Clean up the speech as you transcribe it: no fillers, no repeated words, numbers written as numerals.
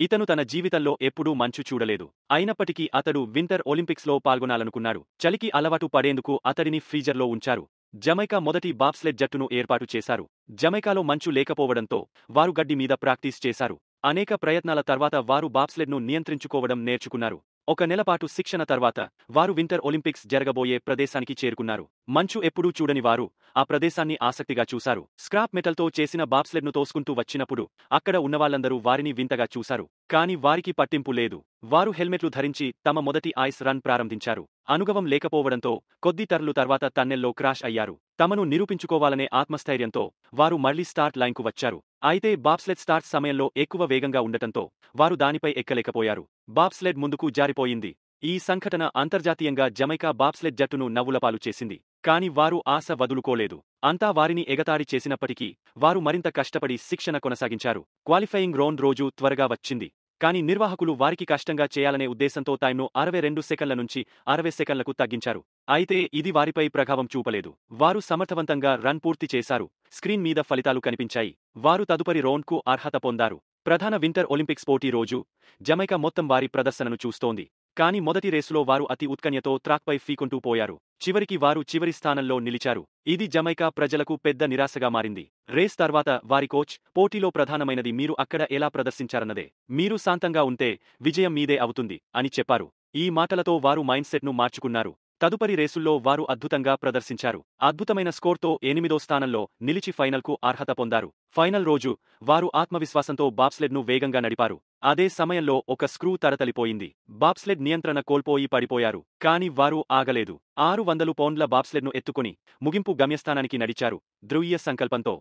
ఇతను తన జీవితంలో ఎప్పుడూ మంచు చూడలేదు. అయినప్పటికీ అతడు వింటర్ ఒలింపిక్స్లో పాల్గొనాలనుకున్నాడు. చలికి అలవాటు పడేందుకు అతడిని ఫ్రీజర్లో ఉంచారు. జమైకా మొదటి బాబ్స్లెడ్ జట్టును ఏర్పాటు చేశారు. జమైకాలో మంచు లేకపోవడంతో వారు గడ్డి మీద ప్రాక్టీస్ చేశారు. అనేక ప్రయత్నాల తర్వాత వారు బాబ్స్లెడ్ను నియంత్రించుకోవడం నేర్చుకున్నారు. ఒక నెలపాటు శిక్షణ తర్వాత వారు వింటర్ ఒలింపిక్స్ జరగబోయే ప్రదేశానికి చేరుకున్నారు. మంచు ఎప్పుడూ చూడని వారు ఆ ప్రదేశాన్ని ఆసక్తిగా చూశారు. స్క్రాప్ మెటల్తో చేసిన బాబ్స్లెడ్ను తోసుకుంటూ వచ్చినప్పుడు అక్కడ ఉన్నవాళ్లందరూ వారిని వింతగా చూశారు. కాని వారికి పట్టింపు లేదు. వారు హెల్మెట్లు ధరించి తమ మొదటి ఐస్ రన్ ప్రారంభించారు. అనుభవం లేకపోవడంతో కొద్ది టర్లు తర్వాత టన్నెల్లో క్రాష్ అయ్యారు. తమను నిరూపించుకోవాలనే ఆత్మస్థైర్యంతో వారు మళ్లీ స్టార్ట్ లైన్కు వచ్చారు. అయితే బాబ్స్లెడ్ స్టార్ట్ సమయంలో ఎక్కువ వేగంగా ఉండటంతో వారు దానిపై ఎక్కలేకపోయారు. బాబ్స్లెడ్ ముందుకు జారిపోయింది. ఈ సంఘటన అంతర్జాతీయంగా జమైకా బాబ్స్లెడ్ జట్టును నవ్వులపాలు చేసింది. కాని వారు ఆశ వదులుకోలేదు. అంతా వారిని ఎగతాళి చేసినప్పటికీ వారు మరింత కష్టపడి శిక్షణ కొనసాగించారు. క్వాలిఫయింగ్ రౌండ్ రోజు త్వరగా వచ్చింది. కాని నిర్వాహకులు వారికి కష్టంగా చేయాలనే ఉద్దేశంతో టైంను 62 సెకన్ల నుంచి 60 సెకన్లకు తగ్గించారు. అయితే ఇది వారిపై ప్రభావం చూపలేదు. వారు సమర్థవంతంగా రన్ పూర్తి చేశారు. స్క్రీన్ మీద ఫలితాలు కనిపించాయి. వారు తదుపరి రౌండ్కు అర్హత పొందారు. ప్రధాన వింటర్ ఒలింపిక్స్ పోటీ రోజు జమైకా మొత్తం వారి ప్రదర్శనను చూస్తోంది. కాని మొదటి రేసులో వారు అతి ఉత్కంఠతో ట్రాక్పై ఫీకుంటూ పోయారు. చివరికి వారు చివరి స్థానంలో నిలిచారు. ఇది జమైకా ప్రజలకు పెద్ద నిరాశగా మారింది. రేస్ తర్వాత వారి కోచ్, పోటీలో ప్రధానమైనది మీరు అక్కడ ఎలా ప్రదర్శించారన్నదే. మీరు శాంతంగా ఉంటే విజయం మీదే అవుతుంది అని చెప్పారు. ఈ మాటలతో వారు మైండ్సెట్ను మార్చుకున్నారు. తదుపరి రేసుల్లో వారు అద్భుతంగా ప్రదర్శించారు. అద్భుతమైన స్కోర్తో 8వ స్థానంలో నిలిచి ఫైనల్కు అర్హత పొందారు. ఫైనల్ రోజు వారు ఆత్మవిశ్వాసంతో బాబ్స్లెడ్ను వేగంగా నడిపారు. అదే సమయంలో ఒక స్క్రూ తరతలిపోయింది. బాబ్స్లెడ్ నియంత్రణ కోల్పోయి పడిపోయారు. కాని వారు ఆగలేదు. 600 పౌండ్ల బాబ్స్లెడ్ను ఎత్తుకుని ముగింపు గమ్యస్థానానికి నడిచారు. ధ్రువీయ సంకల్పంతో.